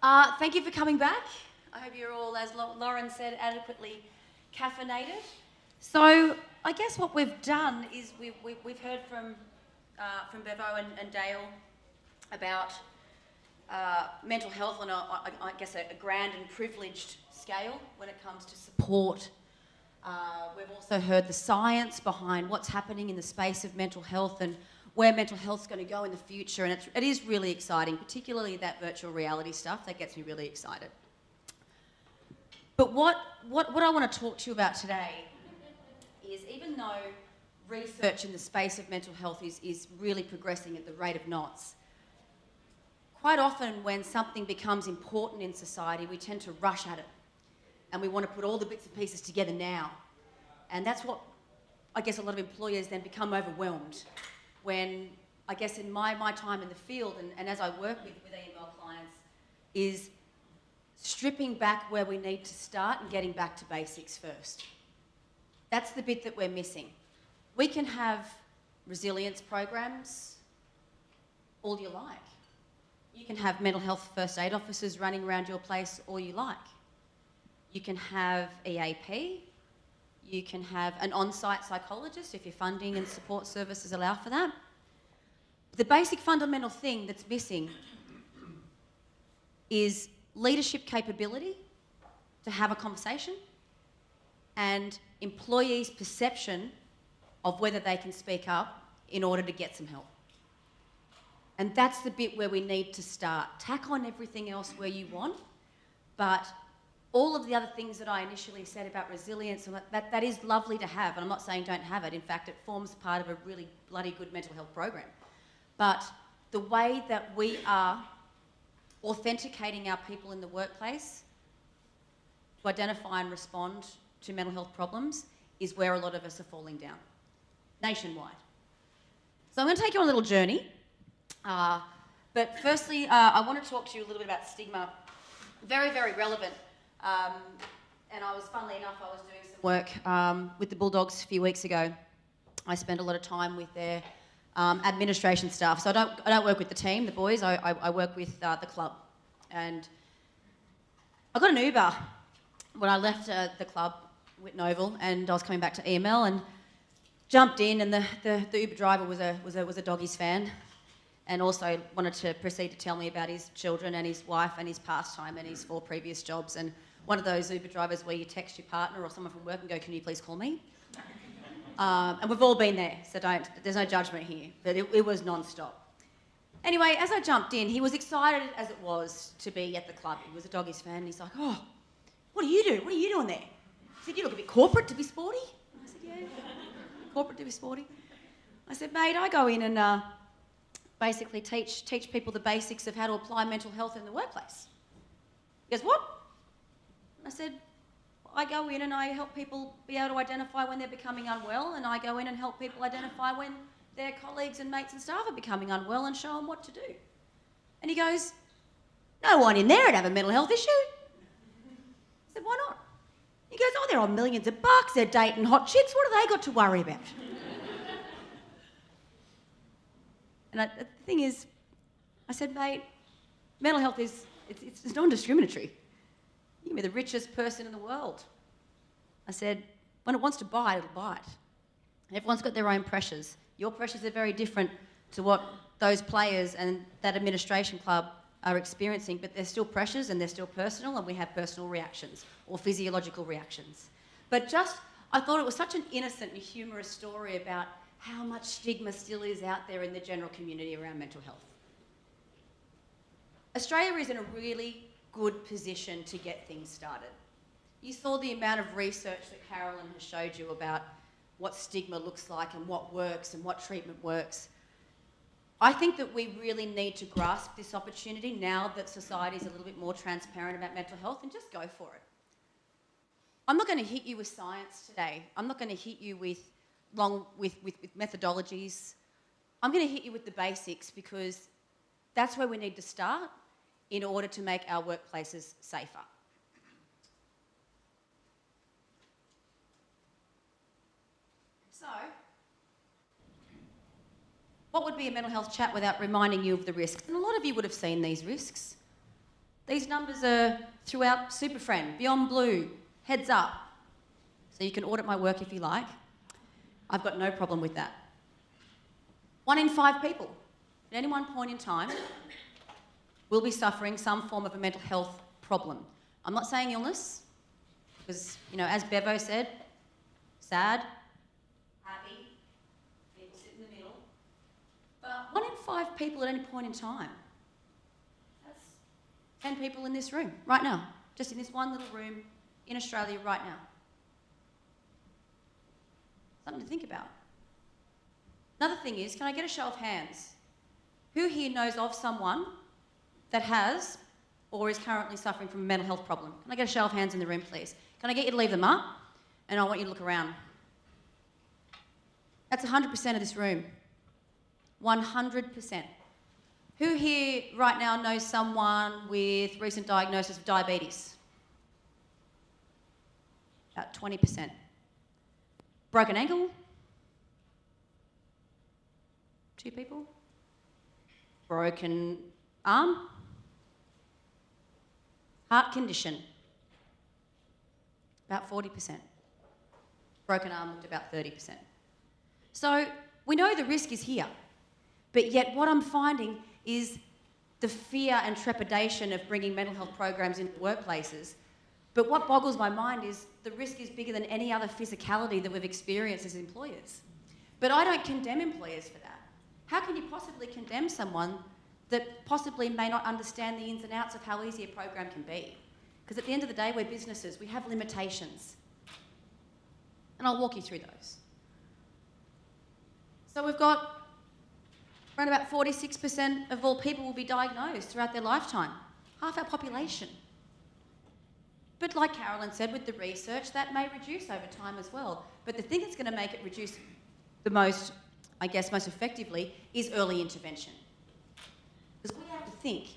Thank you for coming back. I hope you're all, as Lauren said, adequately caffeinated. So I guess what we've done is we've heard from Bevo and Dale about mental health on a grand and privileged scale when it comes to support. We've also heard the science behind what's happening in the space of mental health and where mental health's going to go in the future, and it is really exciting, particularly that virtual reality stuff. That gets me really excited. But what I want to talk to you about today is, even though research in the space of mental health is really progressing at the rate of knots, quite often when something becomes important in society, we tend to rush at it and we want to put all the bits and pieces together now. And that's what I guess a lot of employers then become overwhelmed when, I guess in my time in the field and as I work with EML clients, is stripping back where we need to start and getting back to basics first. That's the bit that we're missing. We can have resilience programs all you like. You can have mental health first aid officers running around your place all you like. You can have EAP. You can have an on-site psychologist if your funding and support services allow for that. The basic fundamental thing that's missing is leadership capability to have a conversation and employees' perception of whether they can speak up in order to get some help. And that's the bit where we need to start. Tack on everything else where you want, but all of the other things that I initially said about resilience, and that is lovely to have, and I'm not saying don't have it. In fact, it forms part of a really bloody good mental health program. But the way that we are authenticating our people in the workplace to identify and respond to mental health problems is where a lot of us are falling down, nationwide. So I'm going to take you on a little journey. But firstly, I want to talk to you a little bit about stigma. Very, very relevant. And I was, funnily enough, I was doing some work with the Bulldogs a few weeks ago. I spent a lot of time with their administration staff. So I don't work with the team, the boys. I work with the club. And I got an Uber when I left the club, Whitton Oval, and I was coming back to EML and jumped in, and the Uber driver was a Doggies fan, and also wanted to proceed to tell me about his children and his wife and his pastime and his 4 previous jobs. And one of those Uber drivers where you text your partner or someone from work and go, "Can you please call me?" And we've all been there, so there's no judgment here, but it was non-stop. Anyway, as I jumped in, he was excited as it was to be at the club. He was a Doggies fan, and he's like, "Oh, what do you do? What are you doing there?" He said, "You look a bit corporate to be sporty." I said, "Yeah, corporate to be sporty." I said, "Mate, I go in and basically teach people the basics of how to apply mental health in the workplace." He goes, "What?" I said, "I go in and I help people be able to identify when they're becoming unwell, and I go in and help people identify when their colleagues and mates and staff are becoming unwell and show them what to do." And he goes, "No one in there would have a mental health issue." I said, "Why not?" He goes, "Oh, they're on millions of bucks, they're dating hot chicks, what have they got to worry about?" And the thing is, I said, "Mate, mental health it's non-discriminatory. You can be the richest person in the world." I said, "When it wants to bite, it'll bite. And everyone's got their own pressures. Your pressures are very different to what those players and that administration club are experiencing, but they're still pressures and they're still personal, and we have personal reactions or physiological reactions." But I thought it was such an innocent and humorous story about how much stigma still is out there in the general community around mental health. Australia is in a really good position to get things started. You saw the amount of research that Carolyn has showed you about what stigma looks like and what works and what treatment works. I think that we really need to grasp this opportunity now that society is a little bit more transparent about mental health, and just go for it. I'm not going to hit you with science today. I'm not going to hit you with methodologies. I'm going to hit you with the basics, because that's where we need to start in order to make our workplaces safer. So, what would be a mental health chat without reminding you of the risks? And a lot of you would have seen these risks. These numbers are throughout SuperFriend, Beyond Blue, Heads Up. So you can audit my work if you like. I've got no problem with that. 1 in 5 people at any one point in time will be suffering some form of a mental health problem. I'm not saying illness, because, you know, as Bevo said, sad, happy, people sit in the middle. But 1 in 5 people at any point in time. That's 10 people in this room right now, just in this one little room in Australia right now. Something to think about. Another thing is, can I get a show of hands? Who here knows of someone that has or is currently suffering from a mental health problem? Can I get a show of hands in the room, please? Can I get you to leave them up? And I want you to look around. That's 100% of this room. 100%. Who here right now knows someone with recent diagnosis of diabetes? About 20%. Broken ankle? 2 people. Broken arm? Heart condition? About 40%. Broken arm looked about 30%. So we know the risk is here, but yet what I'm finding is the fear and trepidation of bringing mental health programs into workplaces. But what boggles my mind is the risk is bigger than any other physicality that we've experienced as employers. But I don't condemn employers for that. How can you possibly condemn someone that possibly may not understand the ins and outs of how easy a program can be? Because at the end of the day, we're businesses, we have limitations. And I'll walk you through those. So we've got around about 46% of all people will be diagnosed throughout their lifetime, half our population. But like Carolyn said, with the research, that may reduce over time as well. But the thing that's going to make it reduce the most, I guess, most effectively is early intervention. Because we have to think.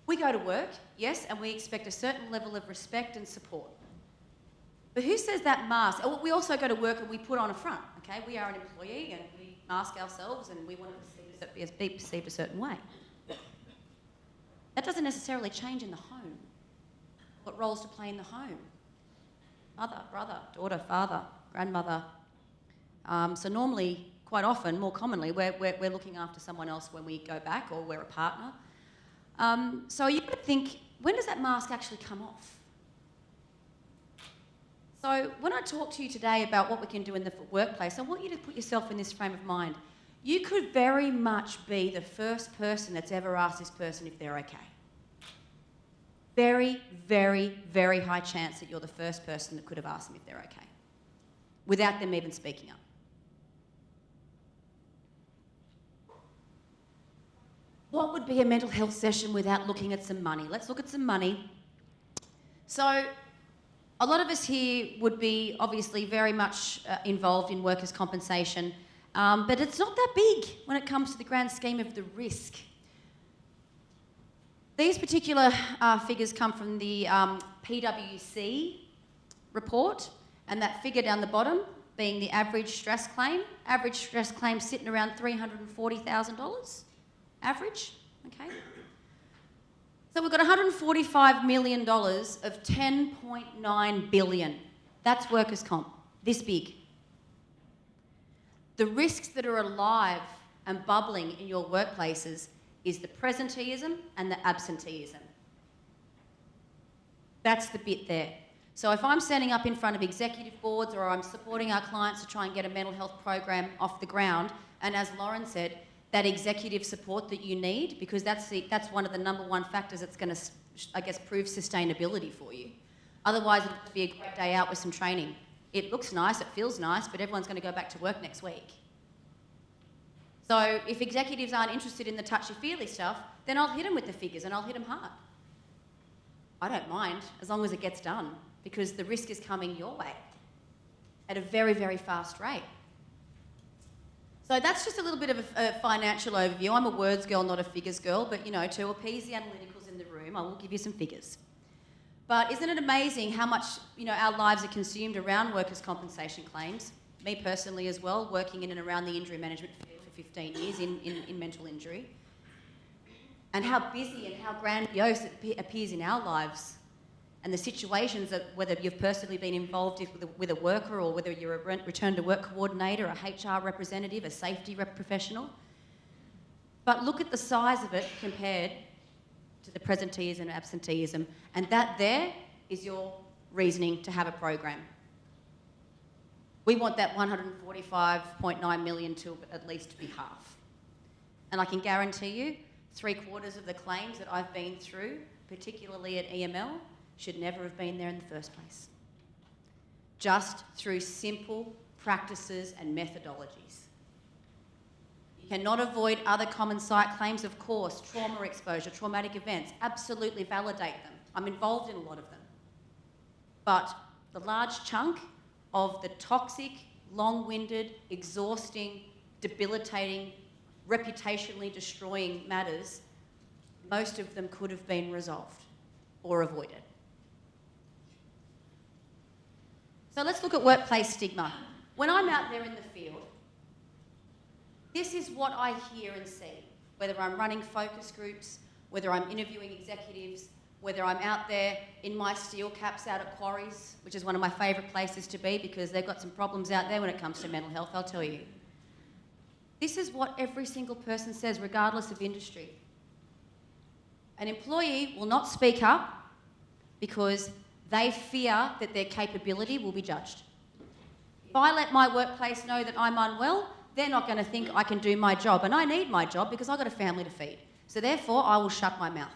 We go to work, yes, and we expect a certain level of respect and support. But who says that mask? Oh, we also go to work and we put on a front, okay? We are an employee and we mask ourselves and we want to be perceived a certain way. That doesn't necessarily change in the home. What roles to play in the home? Mother, brother, daughter, father, grandmother. So normally, quite often, more commonly, we're looking after someone else when we go back or we're a partner. So you could think, when does that mask actually come off? So when I talk to you today about what we can do in the workplace, I want you to put yourself in this frame of mind. You could very much be the first person that's ever asked this person if they're okay. Very, very, very high chance that you're the first person that could have asked them if they're okay, without them even speaking up. What would be a mental health session without looking at some money? Let's look at some money. So a lot of us here would be obviously very much involved in workers' compensation, but it's not that big when it comes to the grand scheme of the risk. These particular figures come from the PwC report, and that figure down the bottom being the average stress claim. Average stress claim sitting around $340,000, average, okay? So we've got $145 million of $10.9 billion. That's workers' comp, this big. The risks that are alive and bubbling in your workplaces is the presenteeism and the absenteeism. That's the bit there. So if I'm standing up in front of executive boards or I'm supporting our clients to try and get a mental health program off the ground, and as Lauren said, that executive support that you need, because that's one of the number one factors that's going to, I guess, prove sustainability for you. Otherwise, it would be a great day out with some training. It looks nice, it feels nice, but everyone's going to go back to work next week. So if executives aren't interested in the touchy-feely stuff, then I'll hit them with the figures and I'll hit them hard. I don't mind, as long as it gets done, because the risk is coming your way at a very, very fast rate. So that's just a little bit of a financial overview. I'm a words girl, not a figures girl, but, you know, to appease the analyticals in the room, I will give you some figures. But isn't it amazing how much, you know, our lives are consumed around workers' compensation claims? Me personally as well, working in and around the injury management field for 15 years in mental injury. and how busy and how grandiose it appears in our lives, and the situations that whether you've personally been involved with a worker or whether you're a return to work coordinator, a HR representative, a safety professional. But look at the size of it compared to the presenteeism and absenteeism, and that there is your reasoning to have a program. We want that 145.9 million to at least be half. And I can guarantee you, 3/4 of the claims that I've been through, particularly at EML, should never have been there in the first place. Just through simple practices and methodologies. You cannot avoid other common site claims, of course, trauma exposure, traumatic events, absolutely validate them. I'm involved in a lot of them. But the large chunk of the toxic, long-winded, exhausting, debilitating, reputationally destroying matters, most of them could have been resolved or avoided. So let's look at workplace stigma. When I'm out there in the field, this is what I hear and see, whether I'm running focus groups, whether I'm interviewing executives, whether I'm out there in my steel caps out at quarries, which is one of my favourite places to be because they've got some problems out there when it comes to mental health, I'll tell you. This is what every single person says, regardless of industry. An employee will not speak up because they fear that their capability will be judged. If I let my workplace know that I'm unwell, they're not going to think I can do my job, and I need my job because I've got a family to feed. So therefore, I will shut my mouth.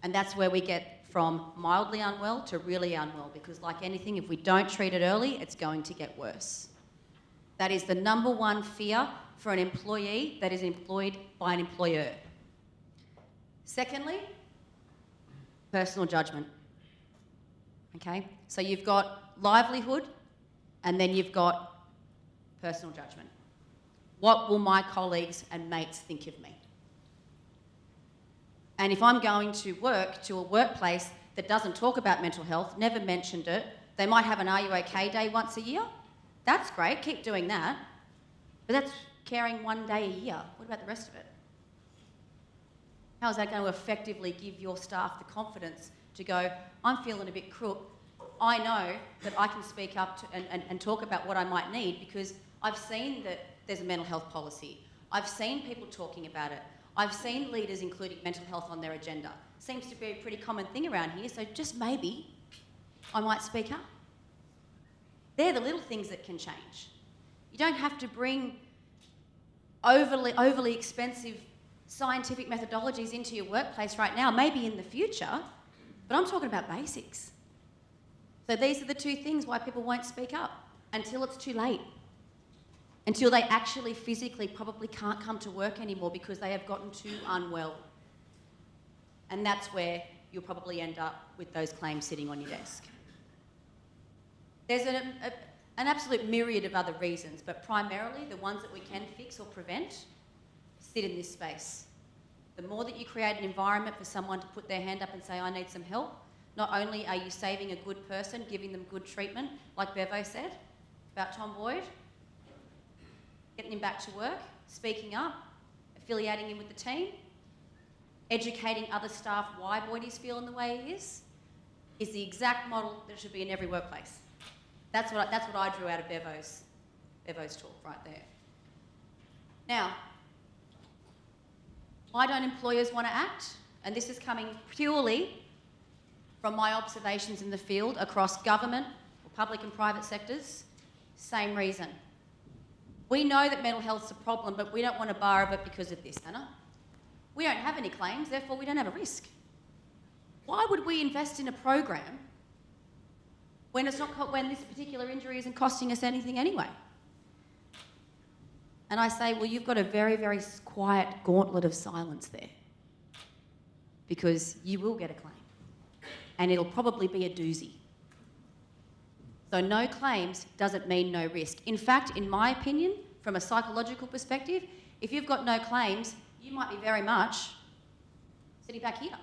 And that's where we get from mildly unwell to really unwell, because like anything, if we don't treat it early, it's going to get worse. That is the number one fear for an employee that is employed by an employer. Secondly, personal judgment. Okay, so you've got livelihood and then you've got personal judgment. What will my colleagues and mates think of me? And if I'm going to work to a workplace that doesn't talk about mental health, never mentioned it, they might have an Are You OK day once a year. That's great, keep doing that. But that's caring one day a year. What about the rest of it? How is that going to effectively give your staff the confidence to go, I'm feeling a bit crook. I know that I can speak up to, and talk about what I might need because I've seen that there's a mental health policy. I've seen people talking about it. I've seen leaders including mental health on their agenda. Seems to be a pretty common thing around here, so just maybe I might speak up. They're the little things that can change. You don't have to bring overly expensive scientific methodologies into your workplace right now, maybe in the future, but I'm talking about basics. So these are the two things why people won't speak up until it's too late. Until they actually physically probably can't come to work anymore because they have gotten too unwell. And that's where you'll probably end up with those claims sitting on your desk. There's an absolute myriad of other reasons, but primarily the ones that we can fix or prevent sit in this space. The more that you create an environment for someone to put their hand up and say, I need some help, not only are you saving a good person, giving them good treatment, like Bevo said about Tom Boyd, getting him back to work, speaking up, affiliating him with the team, educating other staff why Boydie's feeling the way he is the exact model that should be in every workplace. That's what I drew out of Bevo's talk right there. Now, why don't employers want to act? And this is coming purely from my observations in the field across government, or public and private sectors. Same reason. We know that mental health's a problem, but we don't want to bar of it because of this, Anna. We don't have any claims, therefore we don't have a risk. Why would we invest in a program when this particular injury isn't costing us anything anyway? And I say, well, you've got a very, very quiet gauntlet of silence there because you will get a claim and it'll probably be a doozy. So no claims doesn't mean no risk. In fact, in my opinion, from a psychological perspective, if you've got no claims, you might be very much sitting back here.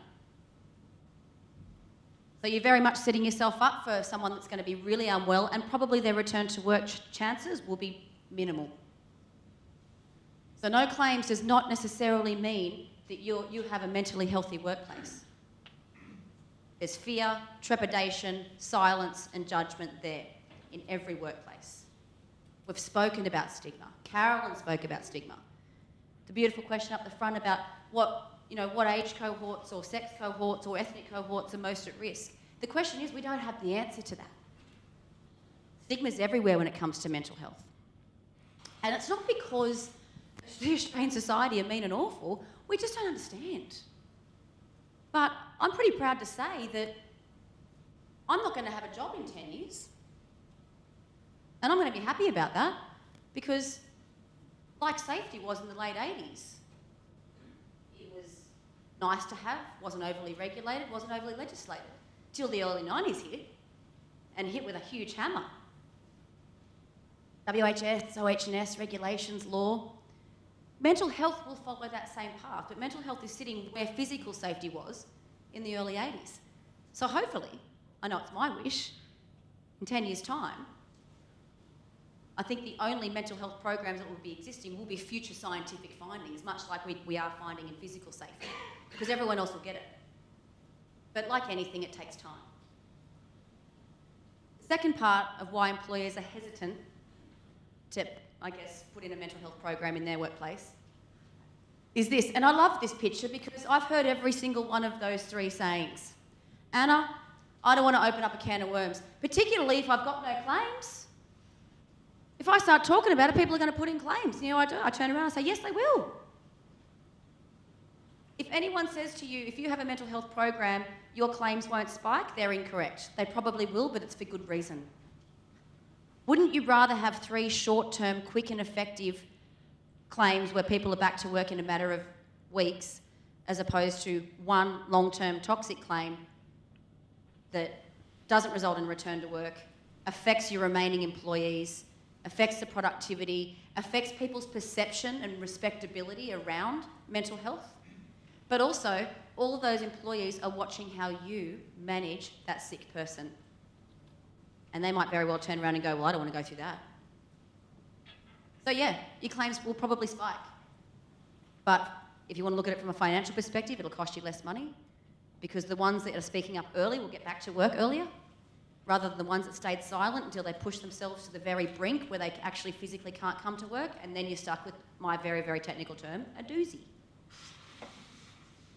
So you're very much setting yourself up for someone that's going to be really unwell and probably their return to work chances will be minimal. So no claims does not necessarily mean that you have a mentally healthy workplace. There's fear, trepidation, silence and judgment there in every workplace. We've spoken about stigma. Carolyn spoke about stigma. The beautiful question up the front about what age cohorts or sex cohorts or ethnic cohorts are most at risk. The question is, we don't have the answer to that. Stigma's everywhere when it comes to mental health. And it's not because the Australian society are mean and awful, we just don't understand. But I'm pretty proud to say that I'm not going to have a job in 10 years. And I'm going to be happy about that because, like safety was in the late 80s, it was nice to have, wasn't overly regulated, wasn't overly legislated, till the early 90s hit, and hit with a huge hammer. WHS, OH&S, regulations, law. Mental health will follow that same path, but mental health is sitting where physical safety was in the early 80s. So hopefully, I know it's my wish, in 10 years' time, I think the only mental health programs that will be existing will be future scientific findings, much like we are finding in physical safety, because everyone else will get it. But like anything, it takes time. The second part of why employers are hesitant to, I guess, put in a mental health program in their workplace is this. And I love this picture because I've heard every single one of those three sayings. Anna, I don't want to open up a can of worms, particularly if I've got no claims. If I start talking about it, people are going to put in claims. I turn around and say, yes, they will. If anyone says to you, if you have a mental health program, your claims won't spike, they're incorrect. They probably will, but it's for good reason. Wouldn't you rather have 3 short-term, quick and effective claims where people are back to work in a matter of weeks, as opposed to 1 long-term toxic claim that doesn't result in return to work, affects your remaining employees, affects the productivity, affects people's perception and respectability around mental health? But also, all of those employees are watching how you manage that sick person. And they might very well turn around and go, well, I don't want to go through that. So yeah, your claims will probably spike. But if you want to look at it from a financial perspective, it'll cost you less money because the ones that are speaking up early will get back to work earlier, rather than the ones that stayed silent until they push themselves to the very brink where they actually physically can't come to work, and then you're stuck with my very, very technical term, a doozy.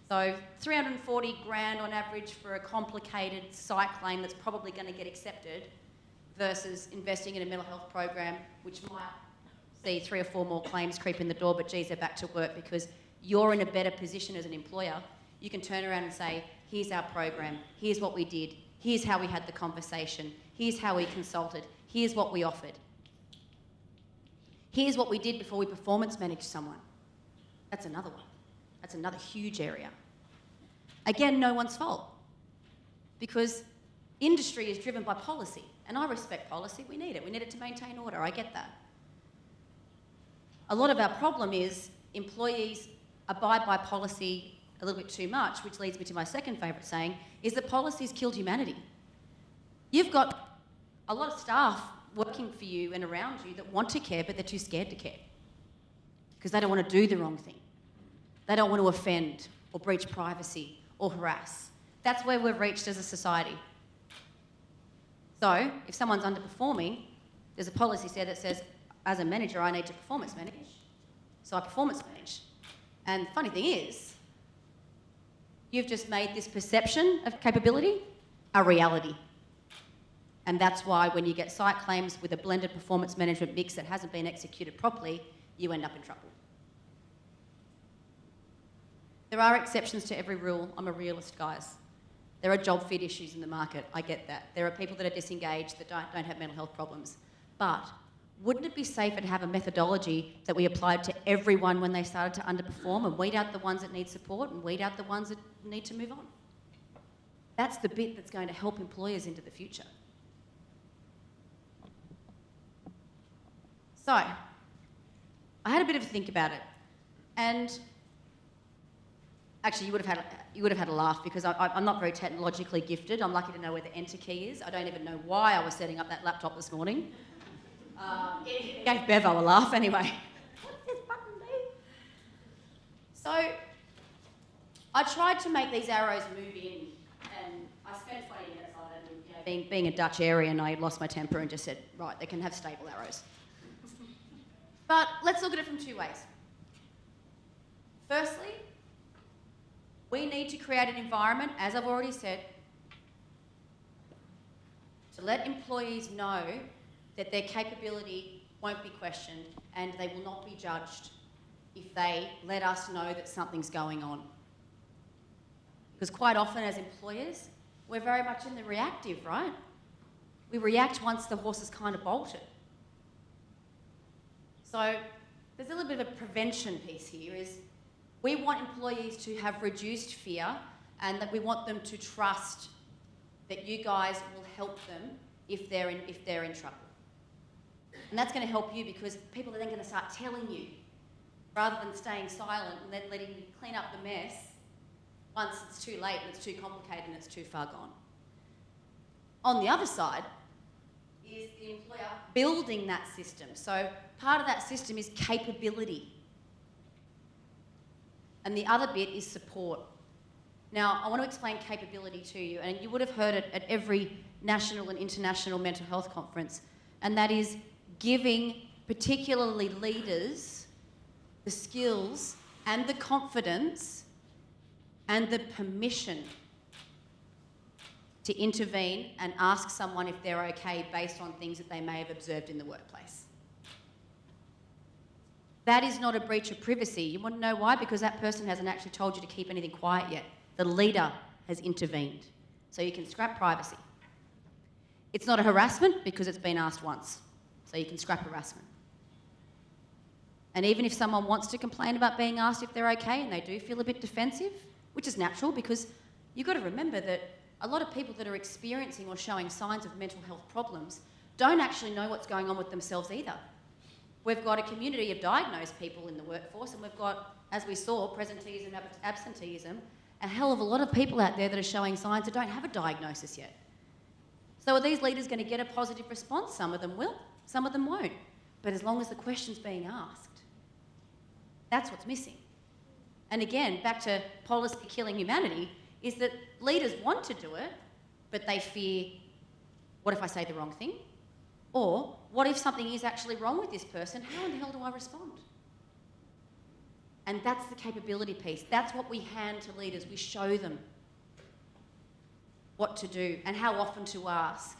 So 340 grand on average for a complicated site claim that's probably going to get accepted versus investing in a mental health program which might see 3 or 4 more claims creep in the door, but geez, they're back to work because you're in a better position as an employer. You can turn around and say, here's our program, here's what we did, here's how we had the conversation, here's how we consulted, here's what we offered. Here's what we did before we performance managed someone. That's another one. That's another huge area. Again, no one's fault because industry is driven by policy, and I respect policy. We need it. We need it to maintain order. I get that. A lot of our problem is employees abide by policy a little bit too much, which leads me to my second favourite saying, is that policy's killed humanity. You've got a lot of staff working for you and around you that want to care, but they're too scared to care because they don't want to do the wrong thing. They don't want to offend or breach privacy or harass. That's where we've reached as a society. So if someone's underperforming, there's a policy there that says, as a manager, I need to performance manage. So I performance manage. And the funny thing is, you've just made this perception of capability a reality. And that's why when you get site claims with a blended performance management mix that hasn't been executed properly, you end up in trouble. There are exceptions to every rule. I'm a realist, guys. There are job fit issues in the market. I get that. There are people that are disengaged that don't have mental health problems. But wouldn't it be safer to have a methodology that we applied to everyone when they started to underperform and weed out the ones that need support and weed out the ones that need to move on? That's the bit that's going to help employers into the future. So, I had a bit of a think about it, and actually you would have had a laugh because I'm not very technologically gifted. I'm lucky to know where the enter key is. I don't even know why I was setting up that laptop this morning. It gave Bevo a laugh anyway. What's this button do? So, I tried to make these arrows move in, and I spent 20 minutes on it. And, you know, being a Dutch Aryan, I lost my temper and just said, right, they can have stable arrows. But let's look at it from two ways. Firstly, we need to create an environment, as I've already said, to let employees know that their capability won't be questioned and they will not be judged if they let us know that something's going on. Because quite often as employers, we're very much in the reactive, right? We react once the horse is kind of bolted. So there's a little bit of a prevention piece here is we want employees to have reduced fear and that we want them to trust that you guys will help them if they're in trouble. And that's going to help you because people are then going to start telling you rather than staying silent and then letting you clean up the mess once it's too late and it's too complicated and it's too far gone. On the other side is the employer building that system. So part of that system is capability. And the other bit is support. Now, I want to explain capability to you, and you would have heard it at every national and international mental health conference, and that is giving particularly leaders the skills and the confidence and the permission to intervene and ask someone if they're okay based on things that they may have observed in the workplace. That is not a breach of privacy. You want to know why? Because that person hasn't actually told you to keep anything quiet yet. The leader has intervened. So you can scrap privacy. It's not a harassment because it's been asked once. So you can scrap harassment. And even if someone wants to complain about being asked if they're okay and they do feel a bit defensive, which is natural because you've got to remember that a lot of people that are experiencing or showing signs of mental health problems don't actually know what's going on with themselves either. We've got a community of diagnosed people in the workforce and we've got, as we saw, presenteeism, absenteeism, a hell of a lot of people out there that are showing signs that don't have a diagnosis yet. So are these leaders going to get a positive response? Some of them will, some of them won't. But as long as the question's being asked, that's what's missing. And again, back to policy killing humanity, is that leaders want to do it, but they fear, what if I say the wrong thing? Or what if something is actually wrong with this person? How in the hell do I respond? And that's the capability piece. That's what we hand to leaders. We show them what to do and how often to ask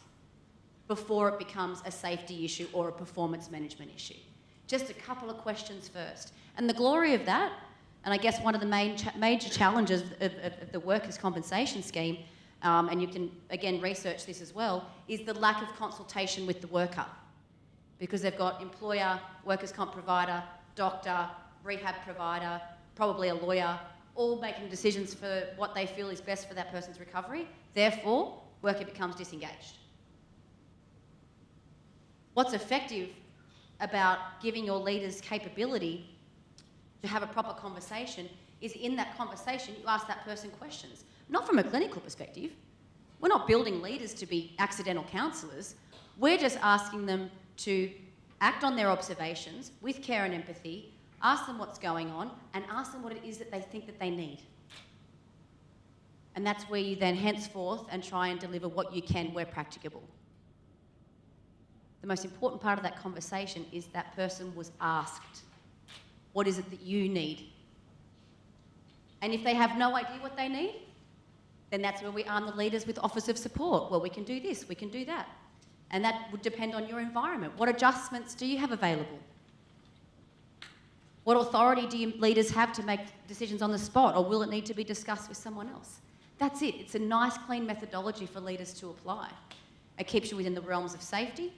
before it becomes a safety issue or a performance management issue. Just a couple of questions first. And the glory of that, and I guess one of the major challenges of the workers' compensation scheme, and you can, again, research this as well, is the lack of consultation with the worker. Because they've got employer, workers' comp provider, doctor, rehab provider, probably a lawyer, all making decisions for what they feel is best for that person's recovery. Therefore, worker becomes disengaged. What's effective about giving your leaders capability to have a proper conversation is in that conversation you ask that person questions. Not from a clinical perspective. We're not building leaders to be accidental counsellors. We're just asking them to act on their observations with care and empathy, ask them what's going on, and ask them what it is that they think that they need. And that's where you then henceforth and try and deliver what you can where practicable. The most important part of that conversation is that person was asked, what is it that you need? And if they have no idea what they need, then that's where we arm the leaders with offers of support. Well, we can do this, we can do that. And that would depend on your environment. What adjustments do you have available? What authority do your leaders have to make decisions on the spot, or will it need to be discussed with someone else? That's it. It's a nice, clean methodology for leaders to apply. It keeps you within the realms of safety.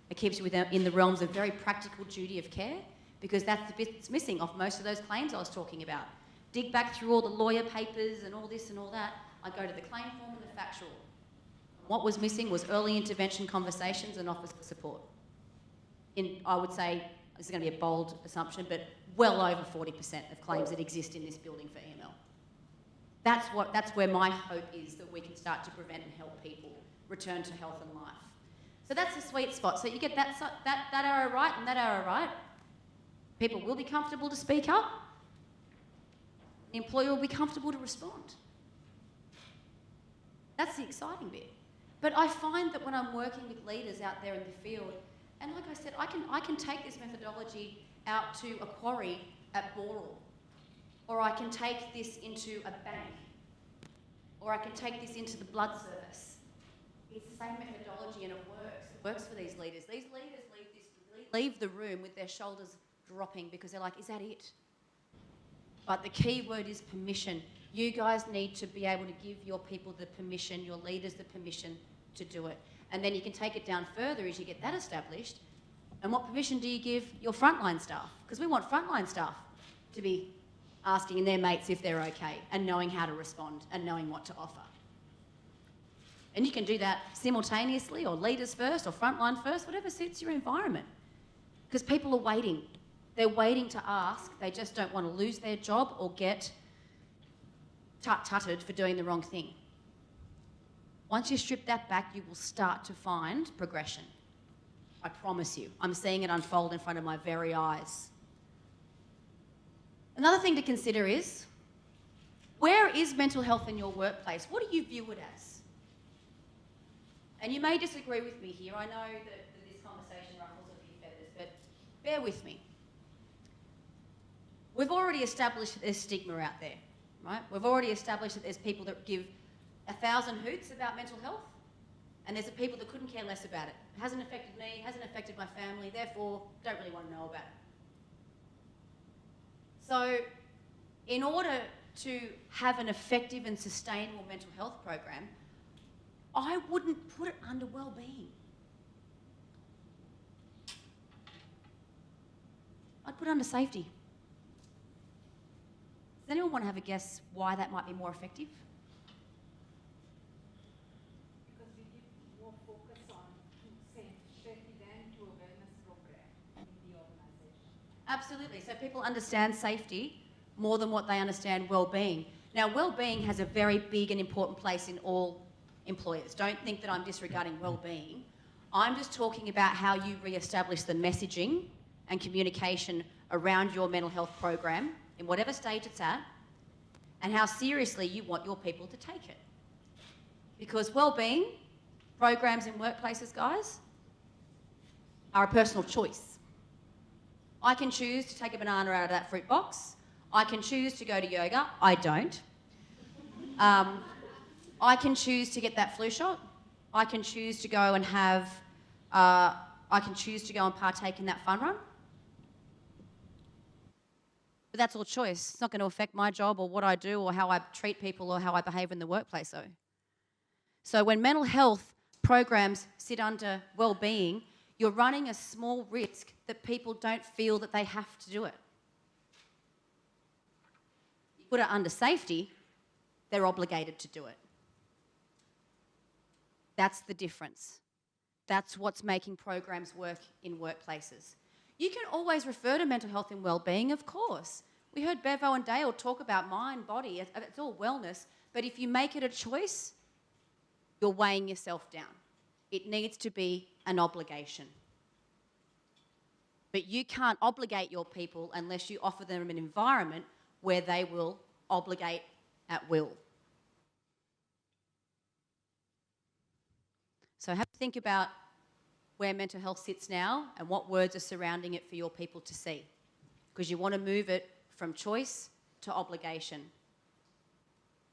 It keeps you in the realms of very practical duty of care, because that's the bit that's missing off most of those claims I was talking about. Dig back through all the lawyer papers and all this and all that. I go to the claim form and the factual. What was missing was early intervention conversations and offers of support. I would say, this is going to be a bold assumption, but well over 40% of claims that exist in this building for EML. That's where my hope is that we can start to prevent and help people return to health and life. So that's the sweet spot. So you get that arrow right and that arrow right. People will be comfortable to speak up. The employer will be comfortable to respond. That's the exciting bit. But I find that when I'm working with leaders out there in the field, and like I said, I can take this methodology out to a quarry at Boral, or I can take this into a bank, or I can take this into the blood service. It's the same methodology and it works. It works for these leaders. These leaders leave the room with their shoulders dropping because they're like, is that it? But the key word is permission. You guys need to be able to give your people the permission, your leaders the permission to do it. And then you can take it down further as you get that established. And what permission do you give your frontline staff? Because we want frontline staff to be asking their mates if they're okay and knowing how to respond and knowing what to offer. And you can do that simultaneously, or leaders first, or frontline first, whatever suits your environment. Because people are waiting. They're waiting to ask. They just don't want to lose their job or get tut-tutted for doing the wrong thing. Once you strip that back, you will start to find progression. I promise you. I'm seeing it unfold in front of my very eyes. Another thing to consider is, where is mental health in your workplace? What do you view it as? And you may disagree with me here. I know that this conversation ruffles a few feathers, but bear with me. We've already established that there's stigma out there, right? We've already established that there's people that give 1,000 hoots about mental health, and there's the people that couldn't care less about it. It hasn't affected me, hasn't affected my family, therefore don't really want to know about it. So in order to have an effective and sustainable mental health program, I wouldn't put it under wellbeing. I'd put it under safety. Does anyone want to have a guess why that might be more effective? Because we give more focus on safety than to a wellness program in the organisation. Absolutely. So people understand safety more than what they understand well-being. Now, well-being has a very big and important place in all employers. Don't think that I'm disregarding well-being. I'm just talking about how you re-establish the messaging and communication around your mental health program in whatever stage it's at, and how seriously you want your people to take it. Because well-being programs in workplaces, guys, are a personal choice. I can choose to take a banana out of that fruit box. I can choose to go to yoga. I don't. I can choose to get that flu shot. I can choose to go and partake in that fun run. But that's all choice. It's not going to affect my job or what I do or how I treat people or how I behave in the workplace, though. So when mental health programs sit under well-being, you're running a small risk that people don't feel that they have to do it. You put it under safety, they're obligated to do it. That's the difference. That's what's making programs work in workplaces. You can always refer to mental health and wellbeing, of course. We heard Bevo and Dale talk about mind, body. It's all wellness. But if you make it a choice, you're weighing yourself down. It needs to be an obligation. But you can't obligate your people unless you offer them an environment where they will obligate at will. So have to think about where mental health sits now and what words are surrounding it for your people to see. Because you want to move it from choice to obligation.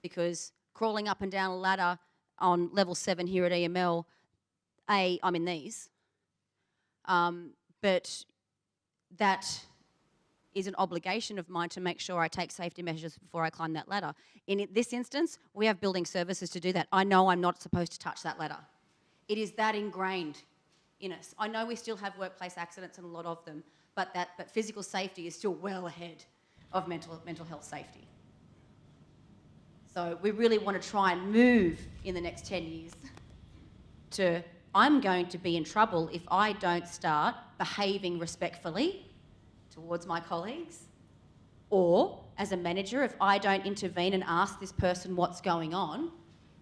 Because crawling up and down a ladder on level 7 here at EML, I'm in these. But that is an obligation of mine to make sure I take safety measures before I climb that ladder. In this instance, we have building services to do that. I know I'm not supposed to touch that ladder. It is that ingrained in us. I know we still have workplace accidents and a lot of them, but physical safety is still well ahead of mental health safety. So we really want to try and move in the next 10 years to, I'm going to be in trouble if I don't start behaving respectfully towards my colleagues, or as a manager, if I don't intervene and ask this person what's going on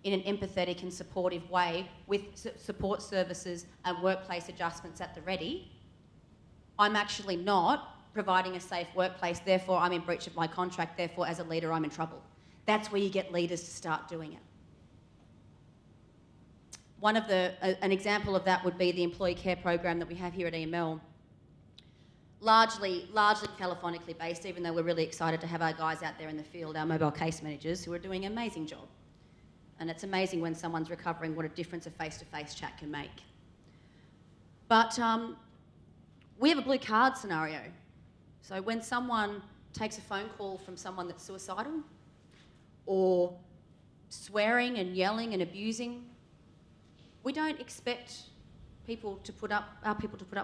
in an empathetic and supportive way with support services and workplace adjustments at the ready, I'm actually not providing a safe workplace, therefore I'm in breach of my contract, therefore as a leader I'm in trouble. That's where you get leaders to start doing it. An example of that would be the employee care program that we have here at EML. Largely telephonically based, even though we're really excited to have our guys out there in the field, our mobile case managers, who are doing an amazing job. And it's amazing when someone's recovering what a difference a face-to-face chat can make. But we have a blue card scenario. So when someone takes a phone call from someone that's suicidal, or swearing and yelling and abusing, we don't expect our people to put up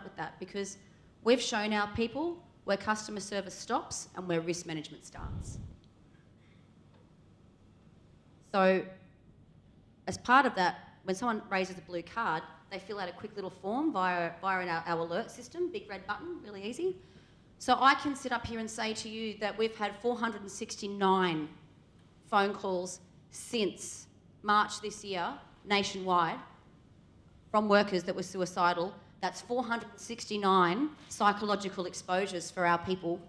with that, because we've shown our people where customer service stops and where risk management starts. So as part of that, when someone raises a blue card, they fill out a quick little form via our alert system, big red button, really easy. So I can sit up here and say to you that we've had 469 phone calls since March this year, nationwide, from workers that were suicidal. That's 469 psychological exposures for our people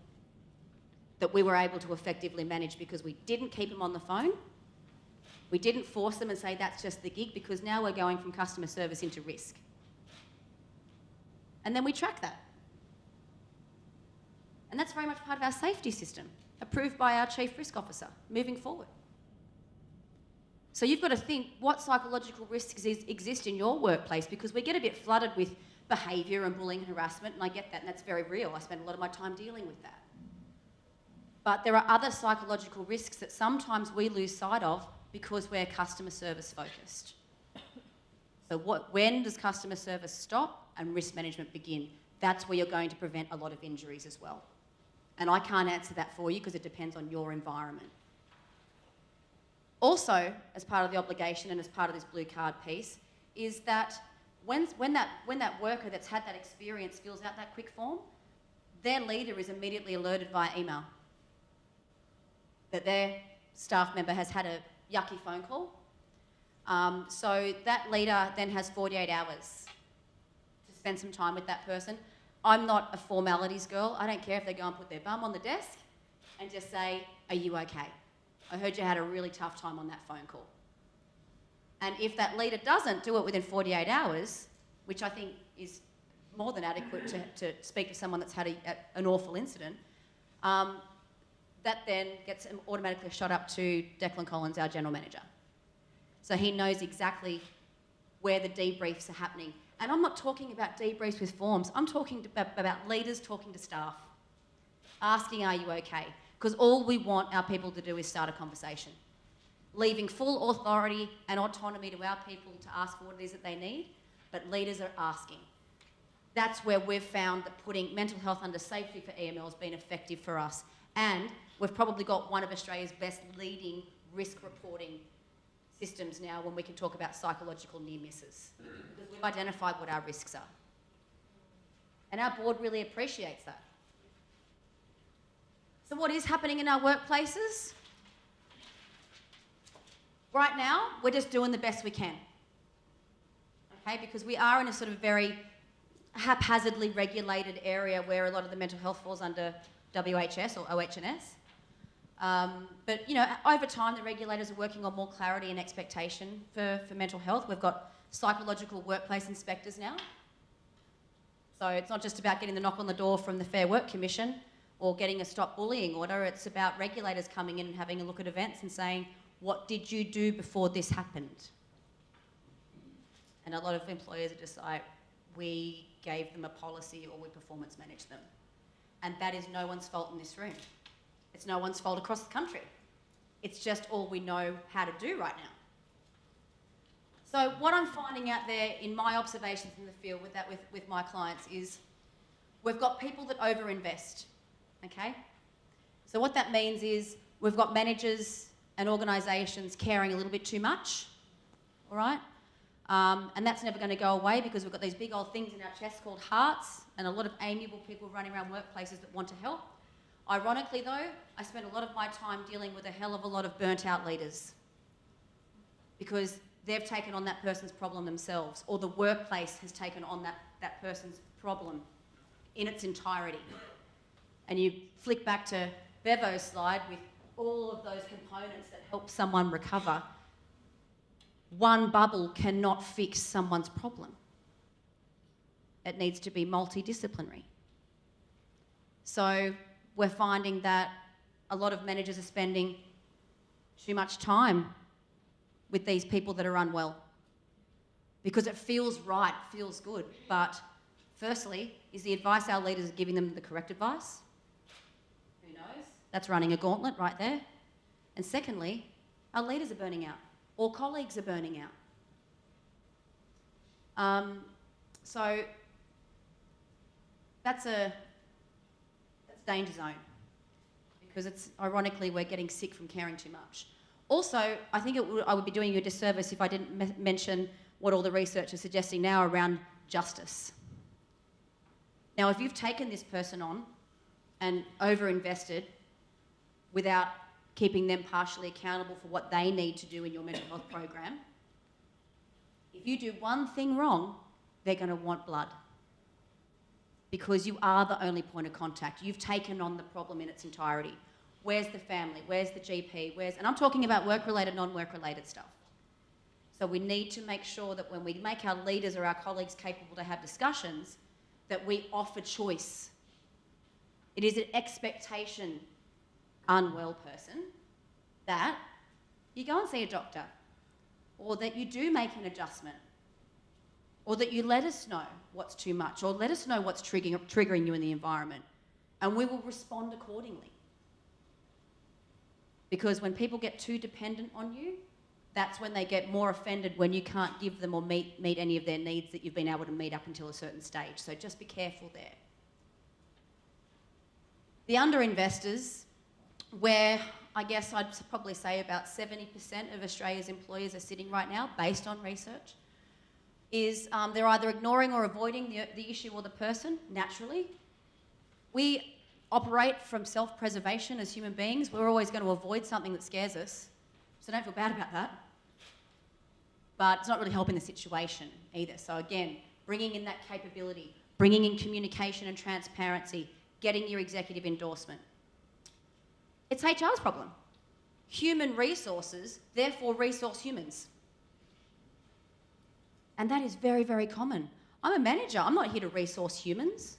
that we were able to effectively manage, because we didn't keep them on the phone. We didn't force them and say that's just the gig, because now we're going from customer service into risk. And then we track that. And that's very much part of our safety system, approved by our Chief Risk Officer, moving forward. So you've got to think, what psychological risks exist in your workplace, because we get a bit flooded with behaviour and bullying and harassment, and I get that, and that's very real. I spend a lot of my time dealing with that. But there are other psychological risks that sometimes we lose sight of because we're customer service focused. So when does customer service stop and risk management begin? That's where you're going to prevent a lot of injuries as well. And I can't answer that for you because it depends on your environment. Also, as part of the obligation and as part of this blue card piece, is that when that worker that's had that experience fills out that quick form, their leader is immediately alerted via email that their staff member has had a yucky phone call. So that leader then has 48 hours to spend some time with that person. I'm not a formalities girl. I don't care if they go and put their bum on the desk and just say, "Are you okay? I heard you had a really tough time on that phone call." And if that leader doesn't do it within 48 hours, which I think is more than adequate to speak to someone that's had an awful incident, that then gets automatically shot up to Declan Collins, our general manager. So he knows exactly where the debriefs are happening. And I'm not talking about debriefs with forms. I'm talking about leaders talking to staff, asking, "Are you okay?" Because all we want our people to do is start a conversation, leaving full authority and autonomy to our people to ask for what it is that they need, but leaders are asking. That's where we've found that putting mental health under safety for EML has been effective for us. And we've probably got one of Australia's best leading risk reporting systems now when we can talk about psychological near misses, because we've identified what our risks are. And our board really appreciates that. So what is happening in our workplaces? Right now, we're just doing the best we can. Okay, because we are in a sort of very haphazardly regulated area where a lot of the mental health falls under WHS or OH&S. But, you know, over time, the regulators are working on more clarity and expectation for mental health. We've got psychological workplace inspectors now. So it's not just about getting the knock on the door from the Fair Work Commission or getting a stop bullying order. It's about regulators coming in and having a look at events and saying, "What did you do before this happened?" And a lot of employers are just like, "We gave them a policy or we performance managed them." And that is no one's fault in this room. It's no one's fault across the country. It's just all we know how to do right now. So what I'm finding out there in my observations in the field with my clients is we've got people that overinvest, okay? So what that means is we've got managers and organisations caring a little bit too much, all right? And that's never going to go away because we've got these big old things in our chest called hearts and a lot of amiable people running around workplaces that want to help. Ironically though, I spend a lot of my time dealing with a hell of a lot of burnt out leaders because they've taken on that person's problem themselves, or the workplace has taken on that person's problem in its entirety. and you flick back to Bevo's slide with all of those components that help someone recover, one bubble cannot fix someone's problem. It needs to be multidisciplinary. So we're finding that a lot of managers are spending too much time with these people that are unwell because it feels right, it feels good. But firstly, is the advice our leaders are giving them the correct advice? Who knows? That's running a gauntlet right there. And secondly, our leaders are burning out, or colleagues are burning out. So that's danger zone, because it's ironically we're getting sick from caring too much. Also, I think I would be doing you a disservice if I didn't mention what all the research is suggesting now around justice. Now, if you've taken this person on and over-invested without keeping them partially accountable for what they need to do in your mental health program, if you do one thing wrong, they're going to want blood, because you are the only point of contact. You've taken on the problem in its entirety. Where's the family? Where's the GP? And I'm talking about work-related, non-work-related stuff. So we need to make sure that when we make our leaders or our colleagues capable to have discussions, that we offer choice. It is an expectation, unwell person, that you go and see a doctor, or that you do make an adjustment, or that you let us know what's too much, or let us know what's triggering you in the environment, and we will respond accordingly. Because when people get too dependent on you, that's when they get more offended when you can't give them or meet any of their needs that you've been able to meet up until a certain stage. So just be careful there. The under-investors, where I guess I'd probably say about 70% of Australia's employers are sitting right now, based on research, is they're either ignoring or avoiding the issue or the person, naturally. We operate from self-preservation as human beings. We're always going to avoid something that scares us, so don't feel bad about that. But it's not really helping the situation either. So again, bringing in that capability, bringing in communication and transparency, getting your executive endorsement. It's HR's problem. Human resources, therefore resource humans. And that is very, very common. I'm a manager. I'm not here to resource humans.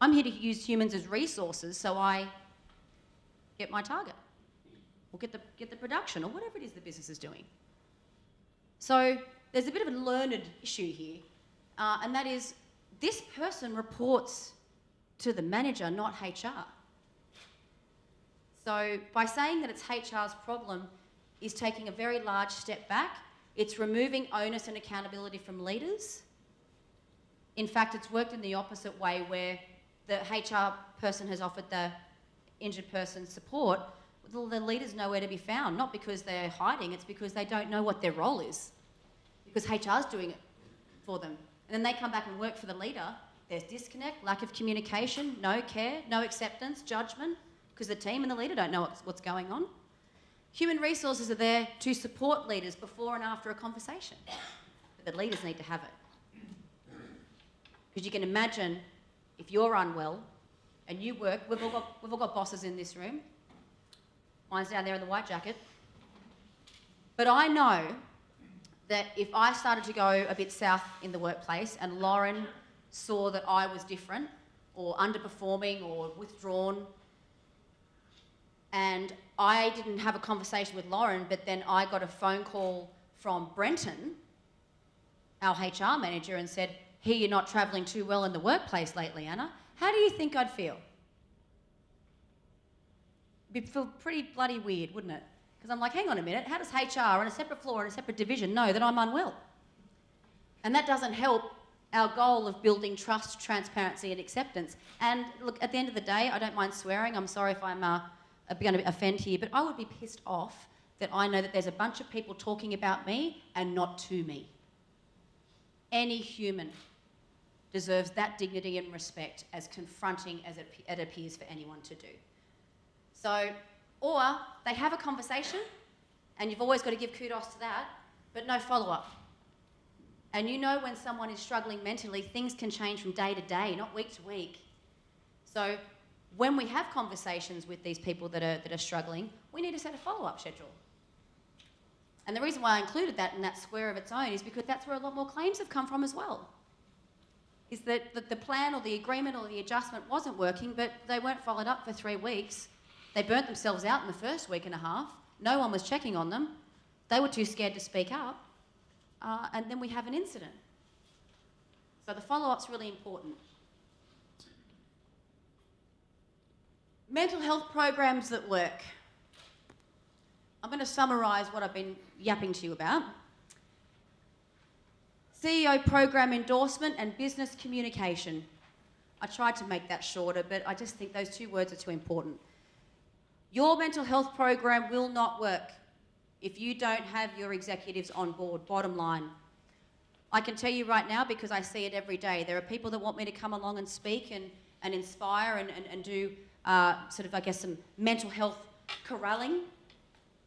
I'm here to use humans as resources so I get my target, or get the production, or whatever it is the business is doing. So there's a bit of a learned issue here, and that is this person reports to the manager, not HR. So by saying that it's HR's problem is taking a very large step back. It's removing onus and accountability from leaders. In fact, it's worked in the opposite way, where the HR person has offered the injured person support. The leaders nowhere to be found, not because they're hiding, it's because they don't know what their role is, because HR's doing it for them. And then they come back and work for the leader. There's disconnect, lack of communication, no care, no acceptance, judgment, because the team and the leader don't know what's going on. Human resources are there to support leaders before and after a conversation, but the leaders need to have it. Because you can imagine if you're unwell and you work, we've all got bosses in this room. Mine's down there in the white jacket. But I know that if I started to go a bit south in the workplace and Lauren saw that I was different or underperforming or withdrawn, and I didn't have a conversation with Lauren, but then I got a phone call from Brenton, our HR manager, and said, "Hey, you're not travelling too well in the workplace lately, Anna." How do you think I'd feel? It'd feel pretty bloody weird, wouldn't it? Because I'm like, hang on a minute, how does HR on a separate floor, in a separate division, know that I'm unwell? And that doesn't help our goal of building trust, transparency and acceptance. And look, at the end of the day, I don't mind swearing. I'm sorry if I'm going to offend here, but I would be pissed off that I know that there's a bunch of people talking about me and not to me. Any human deserves that dignity and respect as confronting as it appears for anyone to do. So, or they have a conversation, and you've always got to give kudos to that, but no follow-up. And you know when someone is struggling mentally, things can change from day to day, not week to week. So when we have conversations with these people that are struggling, we need to set a follow-up schedule. And the reason why I included that in that square of its own is because that's where a lot more claims have come from as well. Is that the plan or the agreement or the adjustment wasn't working, but they weren't followed up for 3 weeks. They burnt themselves out in the first week and a half. No one was checking on them. They were too scared to speak up. And then we have an incident. So the follow-up's really important. Mental health programs that work. I'm going to summarise what I've been yapping to you about. CEO program endorsement and business communication. I tried to make that shorter, but I just think those 2 words are too important. Your mental health program will not work if you don't have your executives on board, bottom line. I can tell you right now, because I see it every day, there are people that want me to come along and speak and inspire and do sort of, I guess, some mental health corralling.